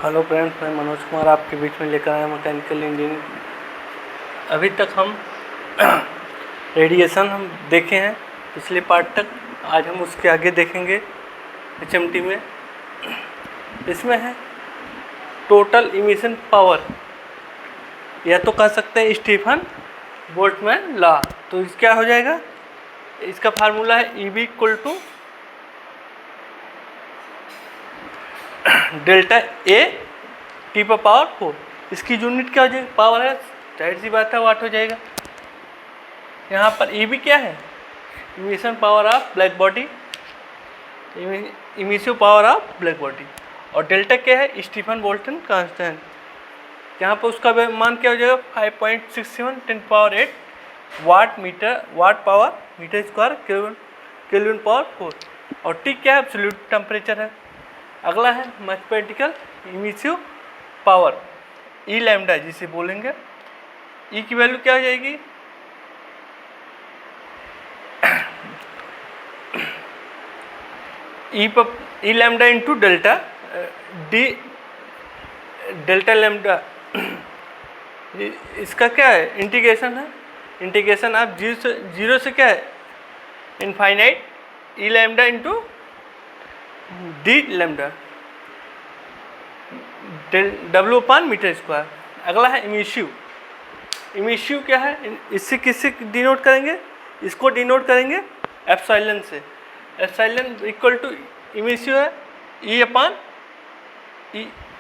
Hello friends, मैं मनोज कुमार आपके बीच में लेकर आया मैकेनिकल इंजीनियरिंग। अभी तक हम रेडिएशन हम देखे हैं पिछले पार्ट तक। आज हम उसके आगे देखेंगे एचएमटी में। इसमें है टोटल इमिशन पावर, या तो कह सकते हैं स्टीफन बोल्ट्जमैन लॉ। तो इस क्या हो जाएगा, इसका फार्मूला है EB equal to delta A T पर पावर 4। इसकी यूनिट क्या हो जाएगी, पावर है, जाहिर सी बात है वाट हो जाएगा। यहाँ पर EB क्या है, emission power of black body, emissive power of black body. और डेल्टा क्या है, स्टीफन बोल्टन कांस्टेंट। यहाँ पर उसका मान क्या हो जाएगा, 5.67 10⁸ watt power metre square kelvin power 4। और T क्या है, एब्सोल्यूट टेम्परेचर है। अगला है mathematical emissive power, E lambda जिसे बोलेंगे। E की वैल्यू क्या हो जाएगी, E lambda into delta delta lambda. इसका क्या है, इंटीग्रेशन है, इंटीग्रेशन आप जीरो से क्या है, infinite E lambda into D lambda W अपान मीटर स्क्वायर। अगला है इमिसिव। इमिसिव क्या है, इससे किससे डिनोट करेंगे, इसको डिनोट करेंगे एप्सिलॉन से। एप्सिलॉन इक्वल टू इमिसिव है E अपान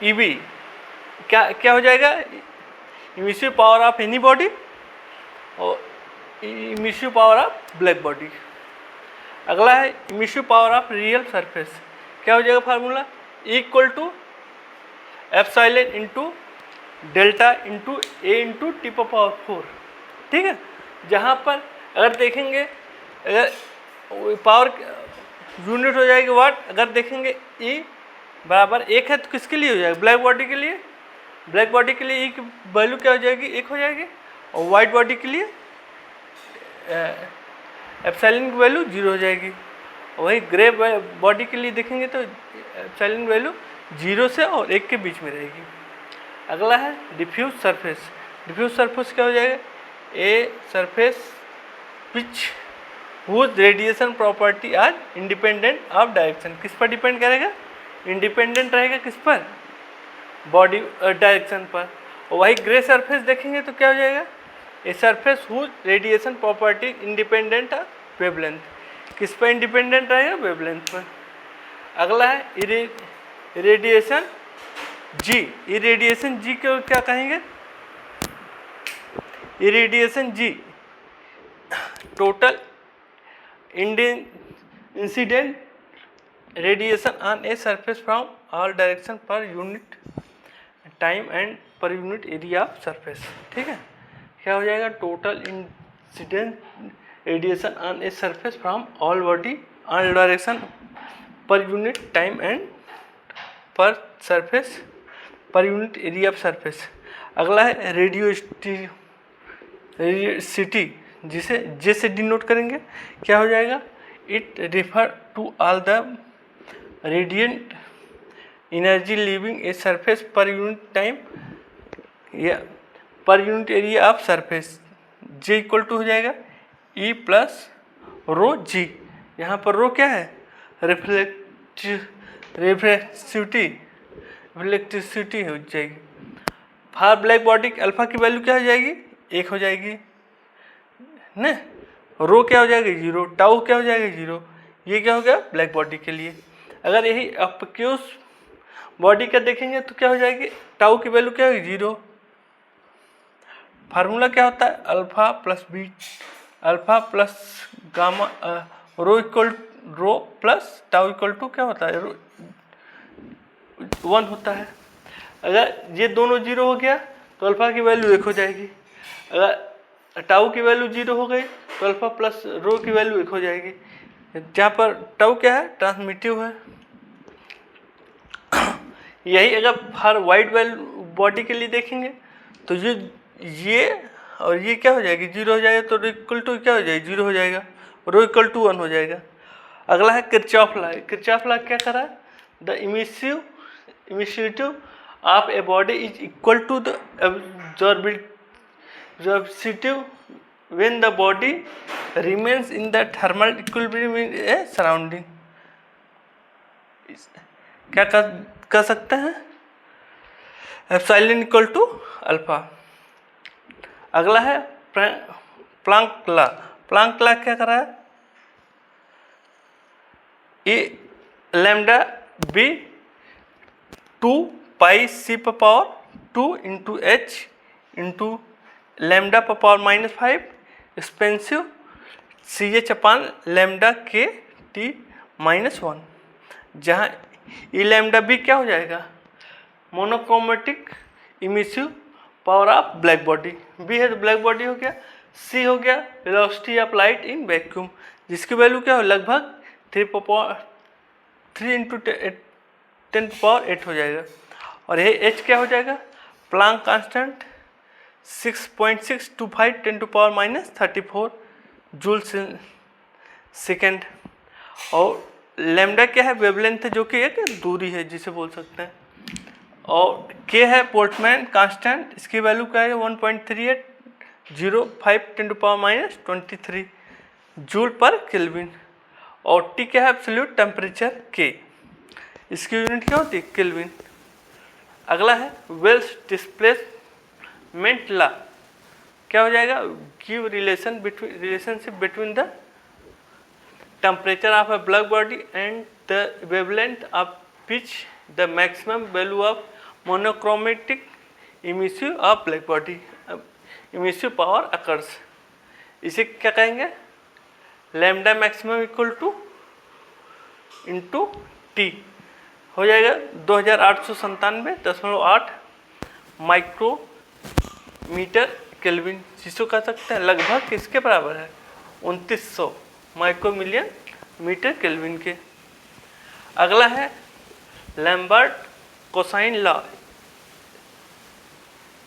EB। क्या हो जाएगा, emissive power of any body और emissive power of black body. अगला है emissive power of real surface. क्या हो जाएगा formula, equal to epsilon into delta into A into T पर पावर 4। ठीक है, जहाँ पर अगर देखेंगे, अगर पावर यूनिट हो जाएगी वाट। अगर देखेंगे E बराबर 1 है तो किसके लिए हो जाएगा, ब्लैक बॉडी के लिए। ब्लैक बॉडी के लिए E की वैल्यू क्या हो जाएगी, 1 हो जाएगी। और वाइट बॉडी के लिए एप्सिलॉन की वैल्यू 0 हो जाएगी। वही ग्रे बॉडी के लिए देखेंगे तो एप्सिलॉन की वैल्यू 0 से और 1 के बीच में रहेगी। अगला है डिफ्यूज सरफेस। डिफ्यूज सरफेस क्या हो जाएगा, a surface which whose radiation property are independent of direction. किस पर डिपेंड करेगा, इंडिपेंडेंट रहेगा किस पर, बॉडी डायरेक्शन पर। और वही ग्रे सरफेस देखेंगे तो क्या हो जाएगा, a surface whose radiation property independent of wavelength. किस पर इंडिपेंडेंट रहेगा, वेवलेंथ पर। अगला है इरेडिएशन जी। इरेडिएशन जी को क्या कहेंगे, irradiation G total incident radiation on a surface from all direction per unit time and per unit area of surface. ठीक है, क्या हो जाएगा, total incident radiation on a surface from all body all direction per unit time and per surface per unit area of surface. अगला है radiosity, जिसे जे से denote करेंगे। क्या हो जाएगा, it refer to all the radiant energy leaving a surface per unit time या per unit area of surface. J equal to हो जाएगा E प्लस रो जी। यहाँ पर रो क्या है, रिफ्लेक्टिविटी हो जाएगी। फॉर ब्लैक बॉडी अल्फा की वैल्यू क्या हो जाएगी, 1 हो जाएगी न। रो क्या हो जाएगा, 0। टाउ क्या हो जाएगा, 0। ये क्या हो गया ब्लैक बॉडी के लिए। अगर यही एक्यूस बॉडी का देखेंगे तो क्या हो जाएगी, टाउ की वैल्यू क्या होगी, 0। फार्मूला क्या होता है, alpha plus b, alpha plus gamma, rho equal rho plus tau equal to क्या होता है, 1 होता है। अगर ये दोनों 0 हो गया तो अल्फा की वैल्यू 1 हो जाएगी। अगर टाउ की वैल्यू 0 हो गई तो अल्फा प्लस रो की वैल्यू 1 हो जाएगी। जहाँ पर टाउ क्या है, ट्रांसमिटिव है। यही अगर हर वाइट बॉडी के लिए देखेंगे तो ये और ये क्या हो जाएगी, 0 हो जाएगा। तो रो इक्वल टू क्या हो जाएगी, 0 हो जाएगा। रो इक्वल टू 1 हो जाएगा। अगला है किरचॉफ लॉ। किरचॉफ लॉ क्या कर रहा है, the emissivity of a body is equal to the absorptive when the body remains in the thermal equilibrium in a surrounding. क्या कर सकते हैं? Epsilon equal to alpha. अगला है प्लांक लॉ। प्लांक लॉ क्या कर रहा है? ए लैम्डा बी 2 पाई सी पर power 2 into H into lambda पर power -5 expensive C H upon lambda के टी -1, जहाँ ई लैम्डा बी क्या हो जाएगा? Monochromatic emissive power of black body. B है तो ब्लैक बॉडी हो गया। सी हो गया velocity of light in vacuum, जिसकी वैल्यू क्या हो? लगभग 3 इंटू 10⁸ हो जाएगा। और ये एच क्या हो जाएगा? Planck constant 6.625 10⁻34 joule second. और लैम्डा क्या है? वेवलेंथ है, जो कि एक दूरी है जिसे बोल सकते हैं। और के है बोल्ट्जमैन कांस्टेंट, इसकी वैल्यू क्या है? 1.3805 10⁻23 जूल पर केल्विन। और टी क्या है? एब्सोल्यूट टेम्परेचर के, इसकी यूनिट क्या होती है? केल्विन। अगला है वेल्स डिस्प्लेसमेंट लॉ। क्या हो जाएगा? Give relationship between the temperature of a black body and the wavelength of which the maximum value of monochromatic emissive of black body emissive power occurs। इसे क्या कहेंगे? Lambda maximum equal two into T हो जाएगा 2897.8 micrometer kelvin, जिसको कह सकते हैं लगभग किसके बराबर है? 2900 माइक्रो मिलियन मीटर केल्विन के। अगला है Lambert cosine law.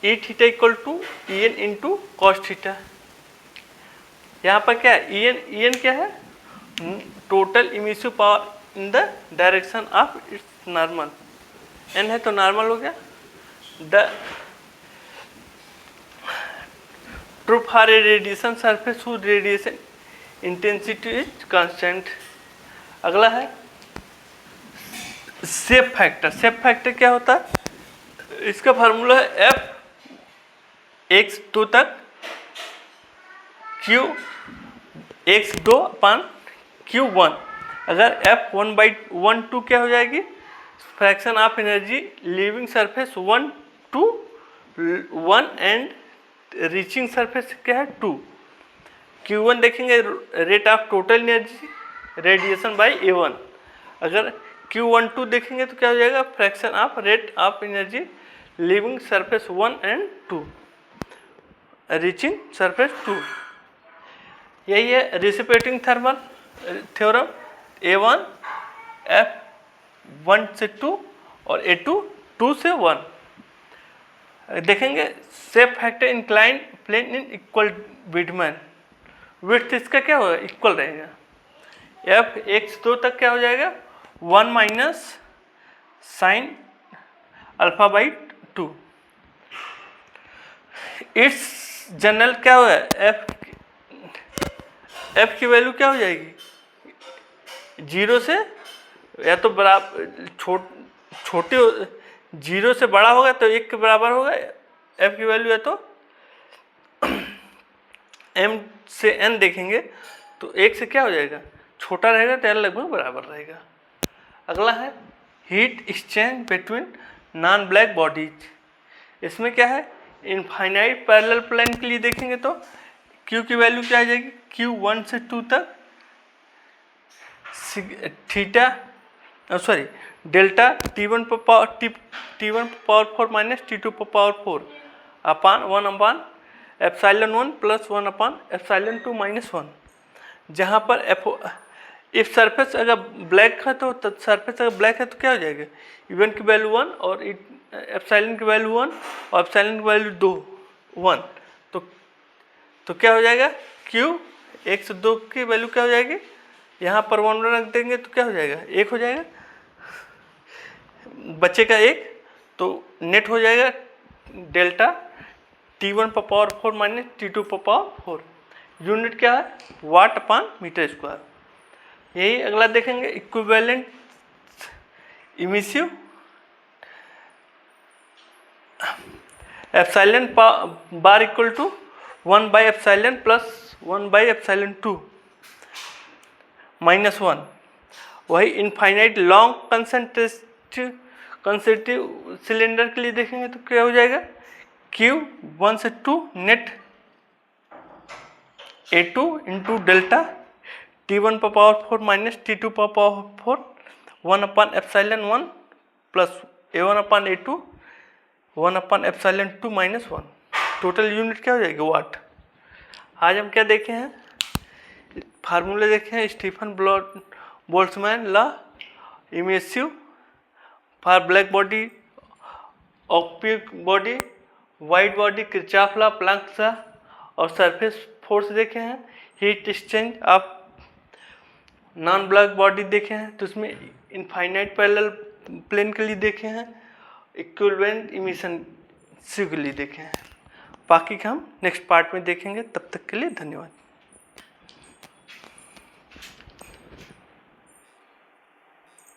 E theta equal to e n into cos theta. यहाँ पर क्या है? ई एन क्या है? Total emissive power in the direction of its normal. N है तो नॉर्मल हो गया। The true for a radiation surface whose radiation intensity is constant. अगला है शेप फैक्टर। शेप फैक्टर क्या होता है? इसका फार्मूला है एफ x2 तक q x2 अपान q1। अगर f1/12 क्या हो जाएगी? Fraction of energy leaving surface 1 to 1 and reaching surface क्या है? 2। Q1 देखेंगे rate of total energy radiation by A1। अगर Q12 देखेंगे तो क्या हो जाएगा? Fraction of rate of energy leaving surface 1 and 2 reaching surface 2। यही है reciprocating thermal theorem. A1 F1 से 2 और A2 2 से 1। देखेंगे shape factor inclined plane in equal विडमैन। विड्थ इसका क्या होगा? इक्वल रहेगा। एफ x2 तक क्या हो जाएगा? 1 minus sine alpha by 2। It's general क्या होगा? एफ की वैल्यू क्या हो जाएगी? 0 से या तो बराबर छोटे 0 से बड़ा होगा तो 1 के बराबर होगा। एफ की वैल्यू है तो m से n देखेंगे तो 1 से क्या हो जाएगा? छोटा रहेगा तो n लगभग बराबर रहेगा। अगला है heat exchange between non black bodies. इसमें क्या है? इनफाइनाइट पैरेलल प्लेन के लिए देखेंगे तो Q की वैल्यू क्या आ जाएगी? Q1 से 2 तक डेल्टा T1 पर पावर 4 माइनस T2 पर पावर 4 अपान 1/1 प्लस 1/2 -1। जहाँ पर इफ सरफेस अगर ब्लैक है तो सरफेस अगर ब्लैक है तो क्या हो जाएगा? इवन की वैल्यू 1 और एप्सिलॉन की वैल्यू 1 और एप्सिलॉन की वैल्यू 1 तो क्या हो जाएगा? Q 1 से 2 की वैल्यू क्या हो जाएगी? यहाँ पर 1 रख देंगे तो क्या हो जाएगा? 1 हो जाएगा, बचेगा 1। तो नेट हो जाएगा डेल्टा T1 पर पावर 4 माइनस T2 पर पावर 4। यूनिट क्या है? Watt upon metre square. यही अगला देखेंगे equivalent emissive epsilon bar equal to 1 by epsilon plus 1 by epsilon 2 minus 1। वही इनफाइनाइट लॉन्ग कंसेंट्रिक सिलेंडर के लिए देखेंगे तो क्या हो जाएगा? Q 1 से 2 net A2 into delta T1 पर पावर 4 माइनस T2 पर पावर 4 1 अपन एप्सिलॉन 1 प्लस A1 अपन A2 1 अपन एप्सिलॉन 2 माइनस 1। टोटल यूनिट क्या हो जाएगी? वाट। आज हम क्या देखे हैं? फार्मूले देखे हैं Stefan Boltzmann law, emissive for black body, optic body, white body, Kirchhoff law, planks law और सरफेस फोर्स देखे हैं। हीट एक्सचेंज आप नॉन ब्लैक बॉडी देखे हैं तो उसमें इनफाइनाइट पैरेलल प्लेन के लिए देखे हैं, इक्विवेलेंट इमिशन के लिए देखे हैं। बाकी का हम नेक्स्ट पार्ट में देखेंगे। तब तक के लिए धन्यवाद।